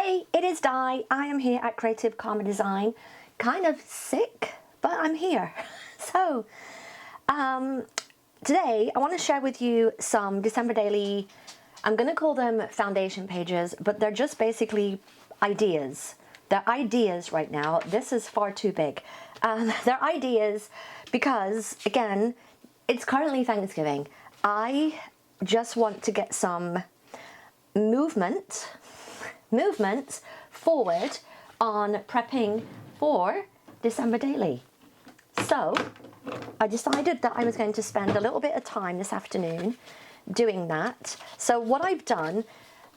Hey, it is Di. I am here at Creative Karma Design. Kind of sick, but I'm here. So, today I want to share with you some December daily, I'm going to call them foundation pages, but they're just basically ideas. They're ideas right now. This is far too big. They're ideas because, again, it's currently Thanksgiving. I just want to get some movement forward on prepping for December daily. So I decided that I was going to spend a little bit of time this afternoon doing that. So what I've done,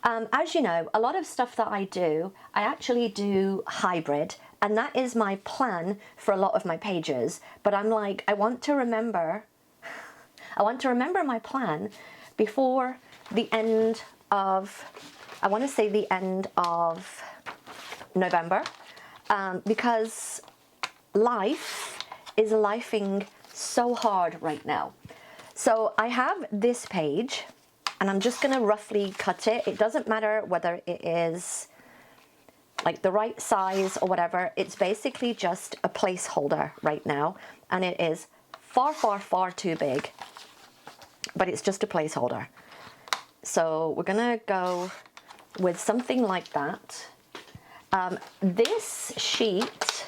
as you know, a lot of stuff that I do, I actually do hybrid, and that is my plan for a lot of my pages. But I'm like, I want to remember my plan before the end of, I want to say the end of November, because life is lifing so hard right now. So I have this page and I'm just going to roughly cut it. It doesn't matter whether it is like the right size or whatever. It's basically just a placeholder right now, and it is far too big, but it's just a placeholder. So we're gonna go with something like that. This sheet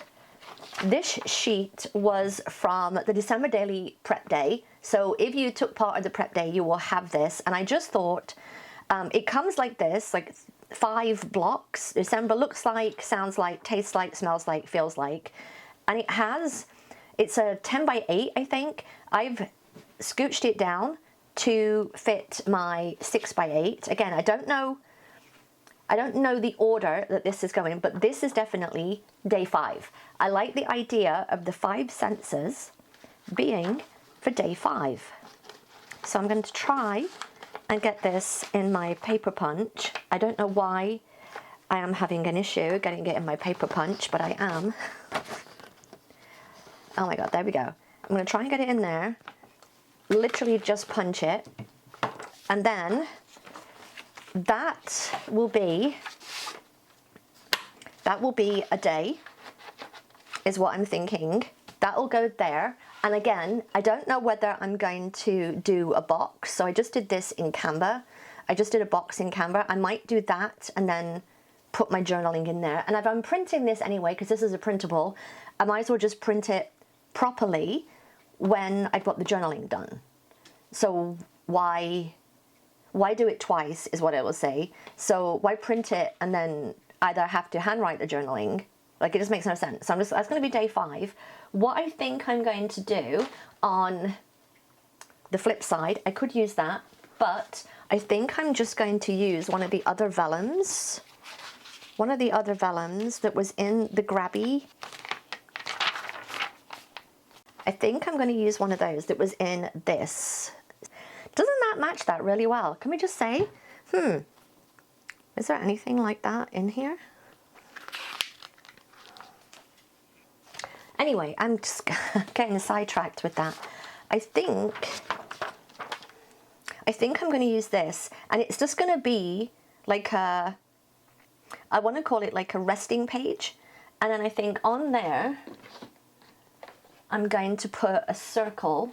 was from the December daily prep day. So if you took part of the prep day, you will have this. And I just thought, it comes like this, like 5 blocks. December looks like, sounds like, tastes like, smells like, feels like. And it's a 10 by 8, I think. I've scooched it down to fit my 6 by 8. Again, I don't know the order that this is going, but this is definitely day 5. I like the idea of the 5 senses being for day 5. So I'm going to try and get this in my paper punch. I don't know why I am having an issue getting it in my paper punch, but I am. Oh my God, there we go. I'm going to try and get it in there. Literally just punch it, and then that will be a day, is what I'm thinking. That will go there. And again, I don't know whether I'm going to do a box. So I just did this in Canva. I just did a box in Canva. I might do that and then put my journaling in there. And if I'm printing this anyway, because this is a printable, I might as well just print it properly when I've got the journaling done. So why do it twice is what I will say. So why print it and then either have to handwrite the journaling? Like, it just makes no sense. So that's going to be day 5. What I think I'm going to do on the flip side, I could use that, but I think I'm just going to use one of the other vellums. One of the other vellums that was in the Grabie. I think I'm going to use one of those that was in this. Doesn't that match that really well? Can we just say, is there anything like that in here? Anyway, I'm just getting sidetracked with that. I think I'm going to use this, and it's just going to be like I want to call it like a resting page. And then I think on there, I'm going to put a circle.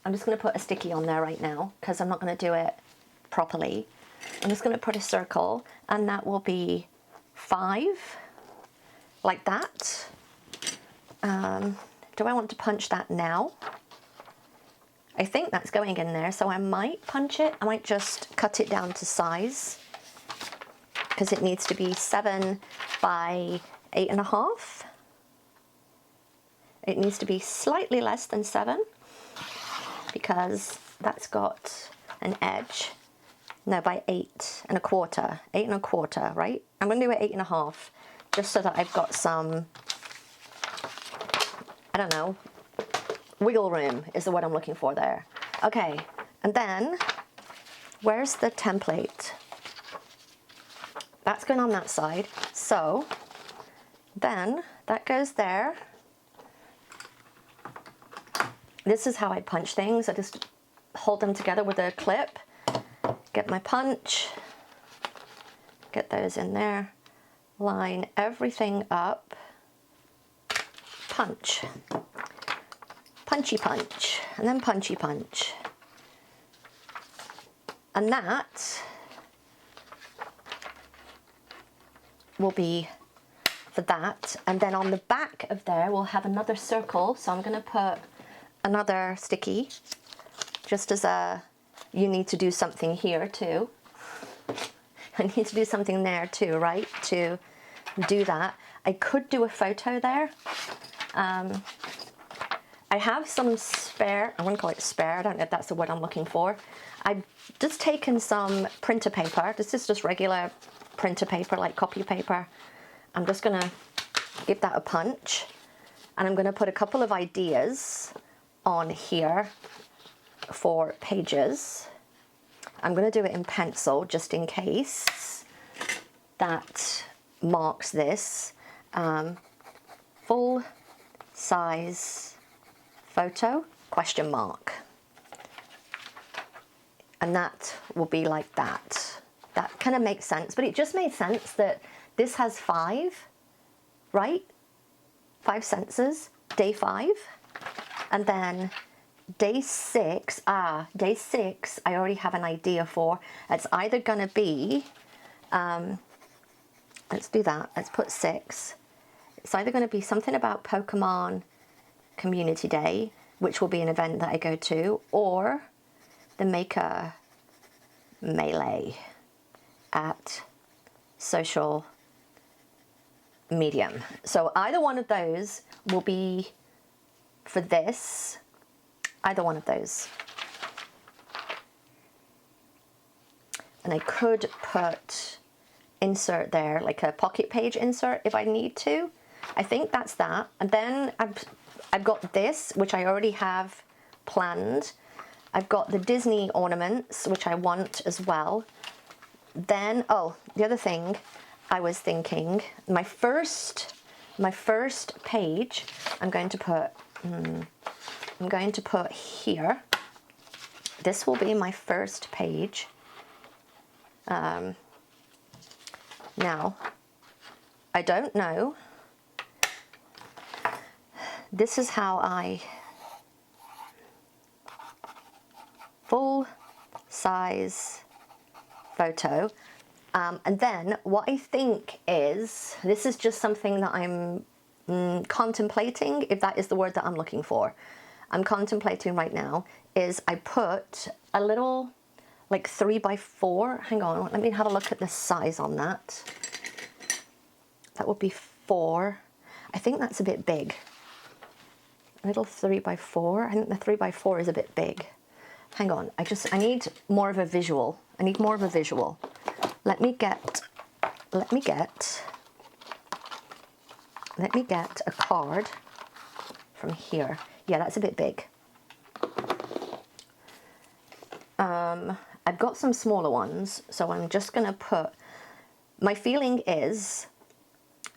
I'm just going to put a sticky on there right now because I'm not going to do it properly. I'm just going to put a circle, and that will be 5, like that. Do I want to punch that now? I think that's going in there, so I might punch it. I might just cut it down to size because it needs to be 7 by 8.5. It needs to be slightly less than 7 because that's got an edge. No, by 8.25. 8.25, right? I'm going to do it 8.5 just so that I've got some, I don't know, wiggle room is the word I'm looking for there. Okay, and then where's the template? That's going on that side. So then that goes there. This is how I punch things. I just hold them together with a clip Get my punch, get those in there, line everything up, punch, punchy punch, and then punchy punch. And that will be for that. And then on the back of there, we'll have another circle. So I'm going to put another sticky, just as a, you need to do something here too. I need to do something there too, right? To do that. I could do a photo there. I have some spare, I wouldn't call it spare, I don't know if that's the word I'm looking for. I've just taken some printer paper. This is just regular printer paper, like copy paper. I'm just gonna give that a punch, and I'm gonna put a couple of ideas on here for pages. I'm gonna do it in pencil just in case that marks this. Full size photo, question mark. And that will be like that. That kind of makes sense, but it just made sense that this has 5, right? 5 senses, day 5. And then day 6, day 6, I already have an idea for. It's either gonna be, let's do that, let's put 6. It's either gonna be something about Pokemon Community Day, which will be an event that I go to, or the Maker Melee at social medium. So either one of those will be for this, either one of those. And I could put insert there, like a pocket page insert if I need to. I think that's that. And then I've got this, which I already have planned. I've got the Disney ornaments, which I want as well. Then, oh, the other thing I was thinking, my first page, I'm going to put here. This will be my first page. Now, I don't know. This is how I full size photo. And then what I think is, this is just something that I'm contemplating, if that is the word that I'm looking for. I'm contemplating right now, is I put a little, like 3x4, hang on, let me have a look at the size on that. That would be 4. I think that's a bit big. A little 3x4, I think the 3x4 is a bit big. Hang on, I need more of a visual. I need more of a visual. Let me get a card from here. Yeah, that's a bit big. I've got some smaller ones, so I'm just gonna put, my feeling is,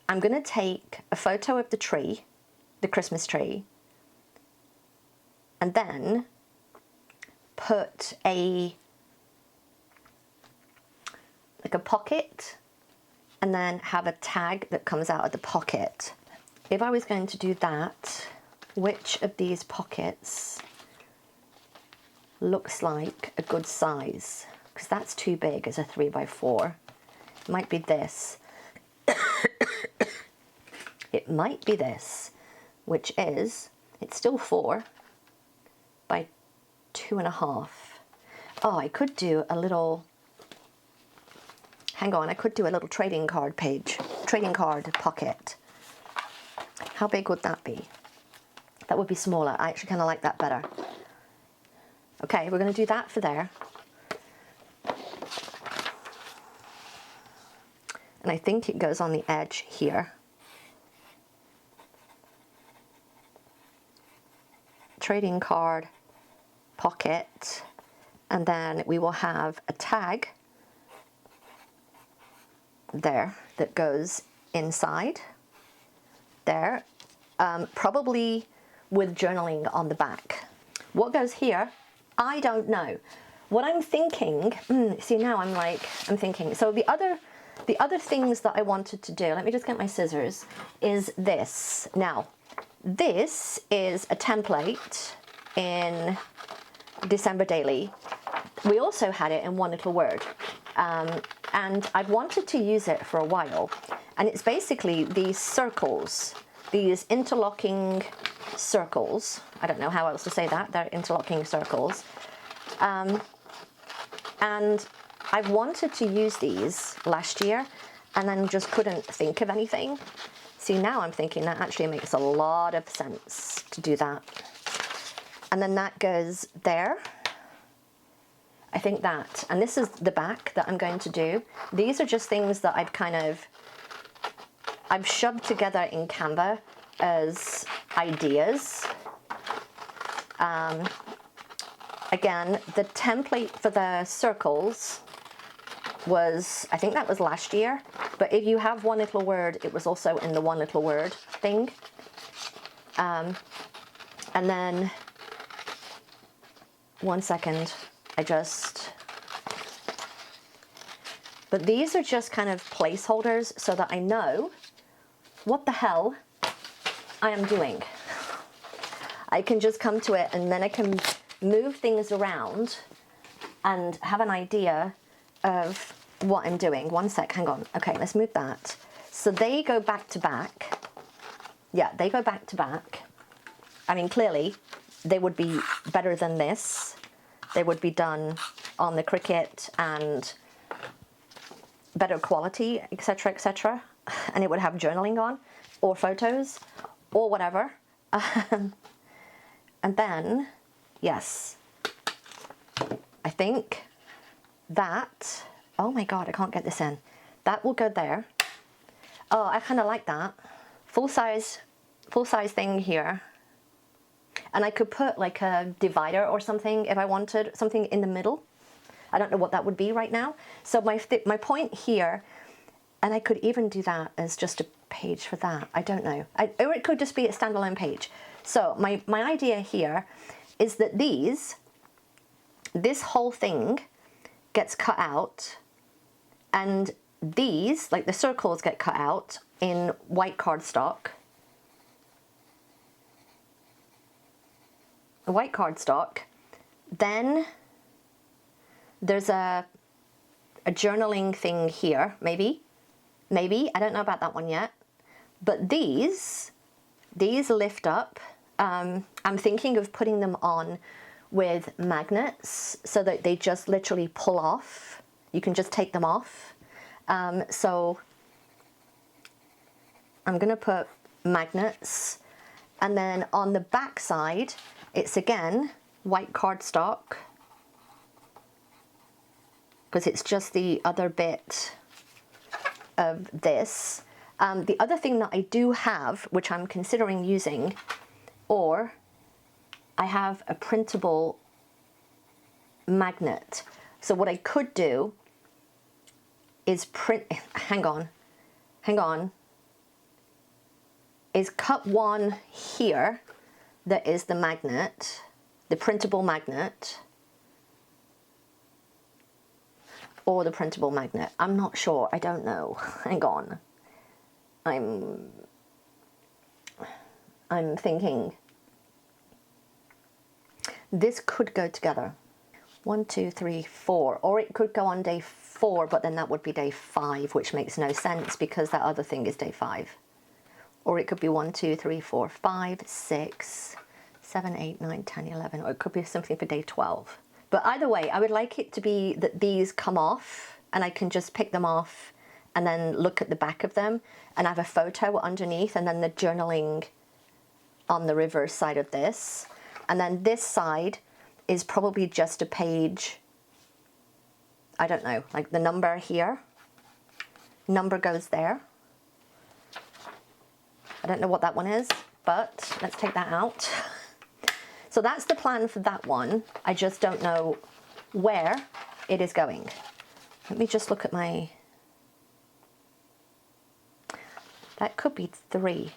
I'm gonna take a photo of the tree, the Christmas tree, and then put like a pocket, and then have a tag that comes out of the pocket. If I was going to do that, which of these pockets looks like a good size? Because that's too big as a 3x4. It might be this. It might be this, which is, it's still 4 by 2.5. Oh, I could do a little, hang on, I could do a little trading card page, trading card pocket. How big would that be? That would be smaller. I actually kind of like that better. Okay, we're going to do that for there. And I think it goes on the edge here. Trading card pocket, and then we will have a tag there that goes inside there, probably with journaling on the back. What goes here, I don't know. what I'm thinking, see now I'm thinking, so the other things that I wanted to do, let me just get my scissors, is this. Now, this is a template in December Daily. We also had it in One Little Word. And I've wanted to use it for a while. And it's basically these circles, these interlocking circles. I don't know how else to say that. They're interlocking circles. And I've wanted to use these last year and then just couldn't think of anything. See, now I'm thinking that actually makes a lot of sense to do that. And then that goes there. I think that, and this is the back that I'm going to do. These are just things that I've shoved together in Canva as ideas. Again, the template for the circles was, I think that was last year, but if you have One Little Word, it was also in the One Little Word thing. And then, one second. But these are just kind of placeholders so that I know what the hell I am doing. I can just come to it and then I can move things around and have an idea of what I'm doing. One sec, hang on. Okay, let's move that. So they go back to back. Yeah, they go back to back. I mean, clearly they would be better than this. They would be done on the Cricut and better quality, etc., etc. And it would have journaling on, or photos, or whatever. And then, yes, I think that, oh my God, I can't get this in. That will go there. Oh, I kind of like that. Full size thing here. And I could put like a divider or something if I wanted, something in the middle. I don't know what that would be right now. So my point here, and I could even do that as just a page for that. I don't know. Or it could just be a standalone page. So my idea here is that this whole thing gets cut out, and these, like the circles, get cut out in white cardstock. White cardstock. Then there's a journaling thing here, maybe, I don't know about that one yet, but these lift up. I'm thinking of putting them on with magnets so that they just literally pull off. You can just take them off. So I'm gonna put magnets, and then on the back side it's again white cardstock, because it's just the other bit of this. The other thing that I do have, which I'm considering using, or I have a printable magnet. So what I could do is hang on, is cut one here that is the magnet, the printable magnet, or the printable magnet. I'm not sure, I don't know. Hang on. I'm thinking this could go together. 1, 2, 3, 4, or it could go on day 4, but then that would be day 5, which makes no sense because that other thing is day 5. Or it could be 1, 2, 3, 4, 5, 6, 7, 8, 9, 10, 11, or it could be something for day 12. But either way, I would like it to be that these come off and I can just pick them off and then look at the back of them and have a photo underneath, and then the journaling on the reverse side of this. And then this side is probably just a page, I don't know, like the number here. Number goes there. I don't know what that one is, but let's take that out. So that's the plan for that one. I just don't know where it is going. Let me just look at my, that could be 3.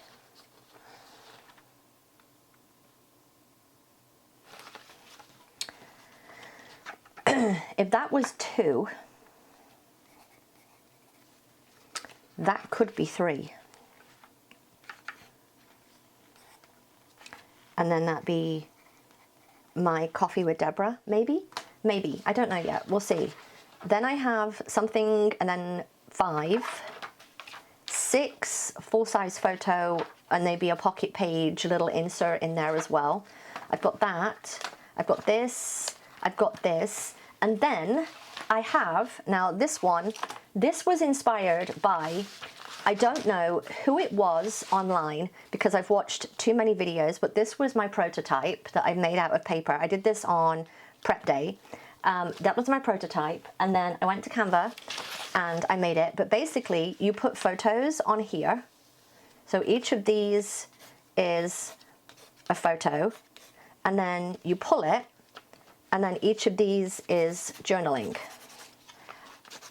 If that was 2, that could be 3. And then that'd be my coffee with Deborah, maybe? Maybe, I don't know yet, we'll see. Then I have something, and then 5, 6 full-size photo, and maybe a pocket page, little insert in there as well. I've got that, I've got this, I've got this, and then I have, now this one, this was inspired by, I don't know who it was online because I've watched too many videos, but this was my prototype that I made out of paper. I did this on prep day. That was my prototype, and then I went to Canva and I made it. But basically you put photos on here. So each of these is a photo, and then you pull it, and then each of these is journaling.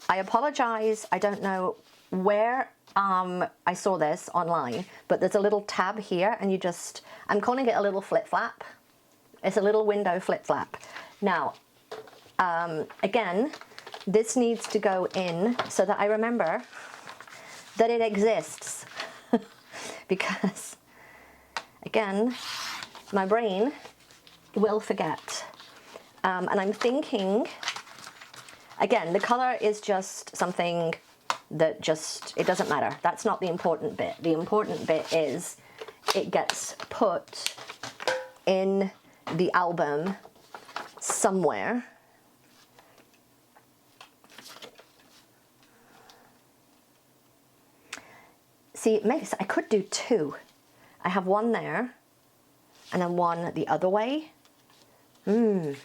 I apologize, I don't know where I saw this online, but there's a little tab here, and you just, I'm calling it a little flip flap. It's a little window flip flap. Now, again, this needs to go in so that I remember that it exists. Because, again, my brain will forget. And I'm thinking, again, the color is just something that just, it doesn't matter. That's not the important bit. The important bit is it gets put in the album somewhere. See, it makes, I could do 2. I have one there, and then one the other way. I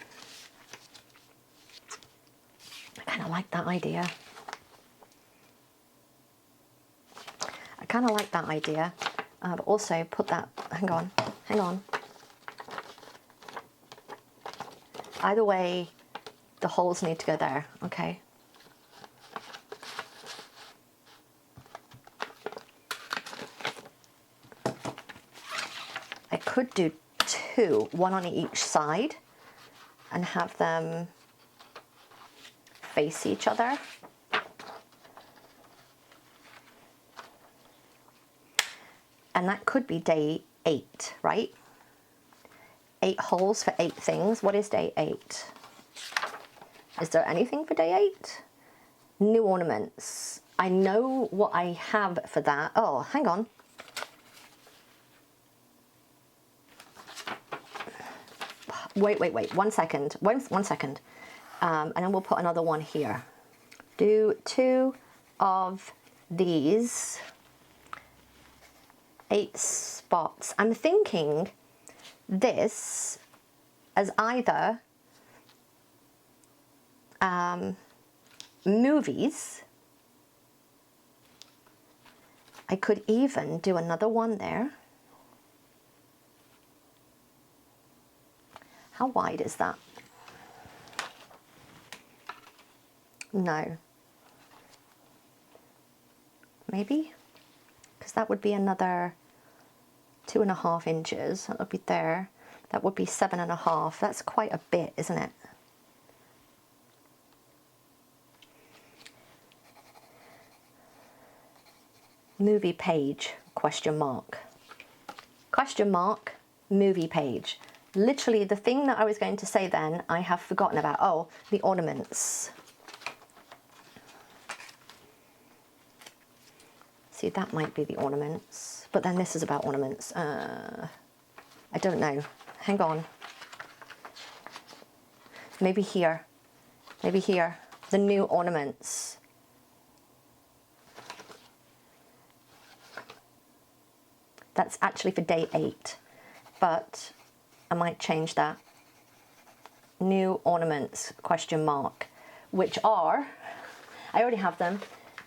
kind of like that idea. I kind of like that idea. But also put that, hang on. Either way, the holes need to go there, okay? I could do 2, one on each side, and have them face each other. And that could be day 8, right? 8 holes for 8 things. What is day 8? Is there anything for day 8? New ornaments. I know what I have for that. Oh, hang on. Wait, 1 second. One second. And then we'll put another one here. Do 2 of these. 8 spots. I'm thinking this as either movies. I could even do another one there. How wide is that? No. Maybe? Because that would be another 2.5 inches. That would be there. That would be 7.5. That's quite a bit, isn't it? Movie page, question mark. Question mark, movie page. Literally the thing that I was going to say then, I have forgotten about. Oh, the ornaments. See, that might be the ornaments. But then this is about ornaments. I don't know. Hang on. Maybe here. Maybe here. The new ornaments. That's actually for day 8. But I might change that. New ornaments, question mark. Which are, I already have them,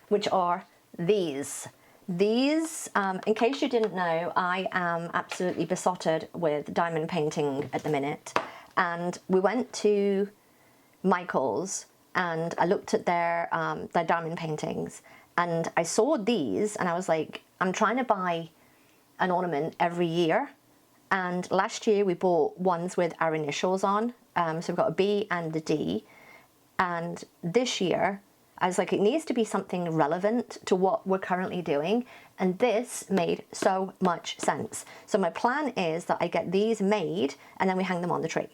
which are these. These, in case you didn't know, I am absolutely besotted with diamond painting at the minute. And we went to Michael's and I looked at their diamond paintings, and I saw these and I was like, I'm trying to buy an ornament every year. And last year we bought ones with our initials on. So we've got a B and a D. And this year, I was like, it needs to be something relevant to what we're currently doing. And this made so much sense. So my plan is that I get these made and then we hang them on the tree.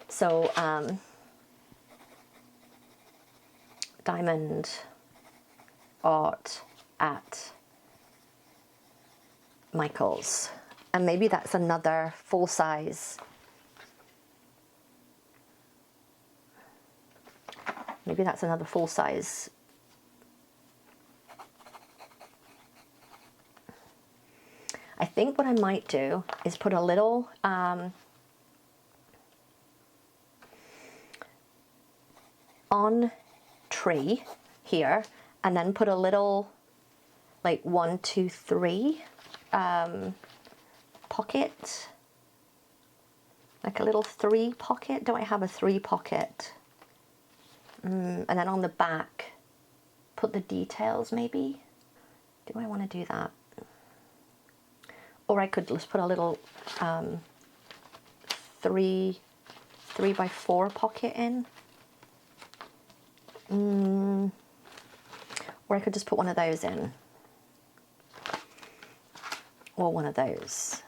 So diamond art at Michael's. And maybe that's another full size. Maybe that's another full size. I think what I might do is put a little on tree here, and then put a little like 1, 2, 3 pocket, like a little 3 pocket. Do I have a 3 pocket? And then on the back put the details maybe. Do I want to do that? Or I could just put a little 3 by 4 pocket in. Or I could just put one of those in. Or one of those.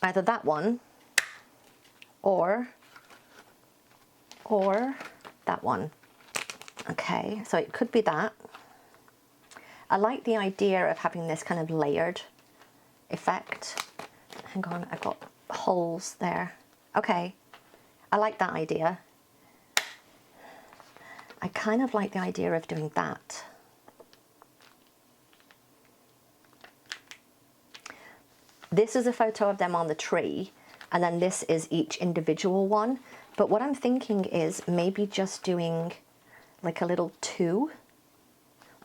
Either that one or that one. Okay, so it could be that. I like the idea of having this kind of layered effect. Hang on, I've got holes there. Okay, I like that idea. I kind of like the idea of doing that. This is a photo of them on the tree, and then this is each individual one. But what I'm thinking is maybe just doing like a little 2.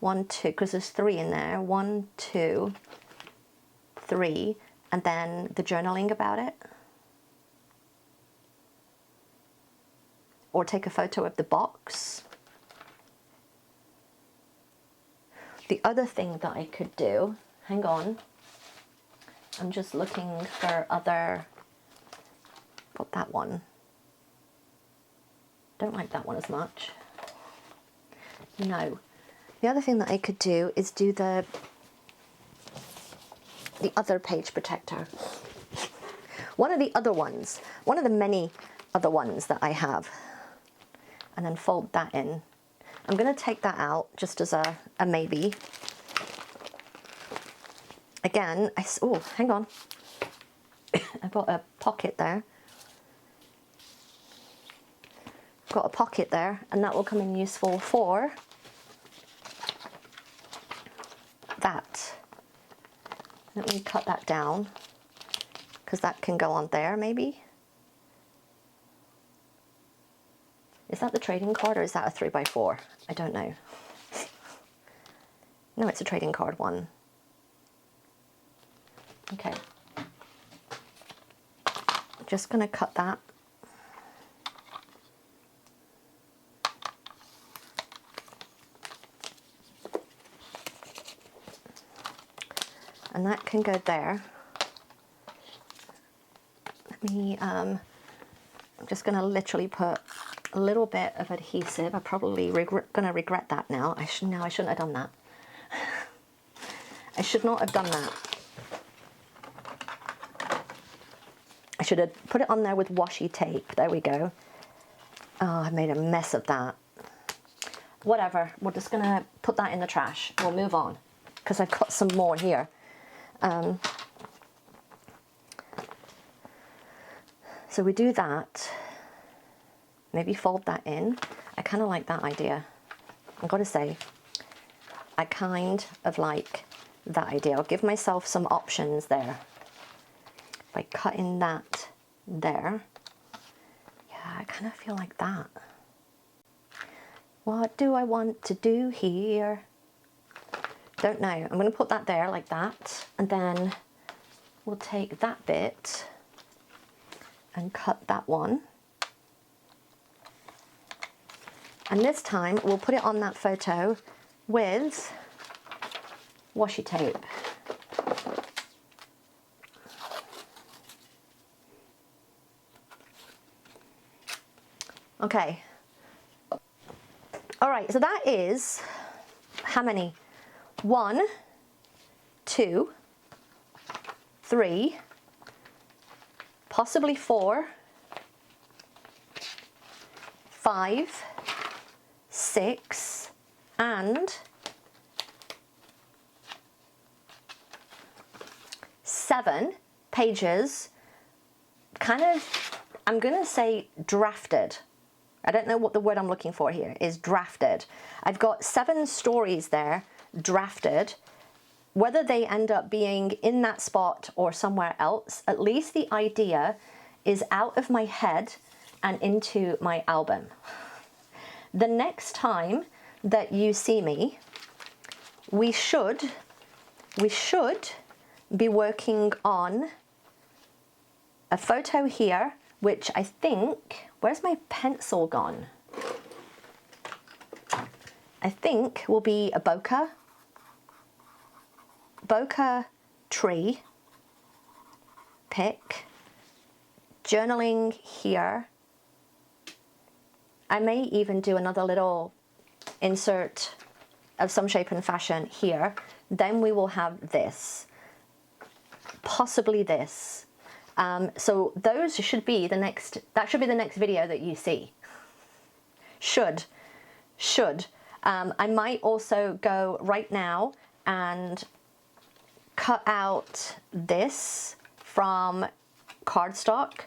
1, 2, because there's 3 in there. 1, 2, 3, and then the journaling about it. Or take a photo of the box. The other thing that I could do, hang on, I'm just looking for other, put that one. Don't like that one as much. No. The other thing that I could do is do the other page protector. One of the other ones, one of the many other ones that I have. And then fold that in. I'm going to take that out just as a maybe. Again, oh, hang on. I've got a pocket there. Got a pocket there, and that will come in useful for that. Let me cut that down, because that can go on there maybe. Is that the trading card or is that a 3 by 4? I don't know. No, it's a trading card one. Okay. I'm just going to cut that. And that can go there. Let me, I'm just going to literally put a little bit of adhesive. I'm probably going to regret that now. I shouldn't have done that. I should not have done that. I should have put it on there with washi tape. There we go. Oh, I made a mess of that. Whatever. We're just going to put that in the trash. We'll move on because I've got some more here. So we do that. Maybe fold that in. I kind of like that idea. I've got to say, I kind of like that idea. I'll give myself some options there. By cutting that there. Yeah, I kind of feel like that. What do I want to do here? Don't know. I'm going to put that there like that. And then we'll take that bit and cut that one. And this time we'll put it on that photo with washi tape. Okay, All right, so that is how many? 1, 2, 3, possibly 4, 5, 6, and 7 pages, kind of, I'm going to say drafted. I don't know what the word I'm looking for here is, drafted. I've got 7 stories there, drafted. Whether they end up being in that spot or somewhere else, at least the idea is out of my head and into my album. The next time that you see me, we should be working on a photo here, which I think, where's my pencil gone? I think will be a bokeh tree pick, journaling here. I may even do another little insert of some shape and fashion here. Then we will have this, possibly this. So those should be the next, that should be the next video that you see. Should. I might also go right now and cut out this from cardstock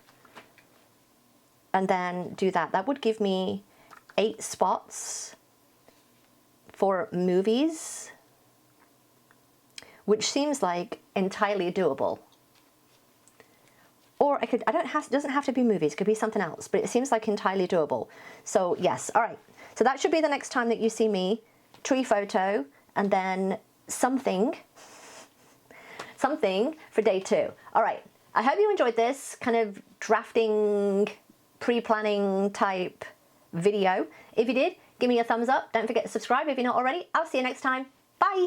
and then do that. That would give me 8 spots for movies, which seems like entirely doable. Or I could, it doesn't have to be movies, it could be something else, but it seems like entirely doable. So yes, all right. So that should be the next time that you see me, tree photo, and then something for day 2. All right, I hope you enjoyed this kind of drafting, pre-planning type video. If you did, give me a thumbs up. Don't forget to subscribe if you're not already. I'll see you next time. Bye.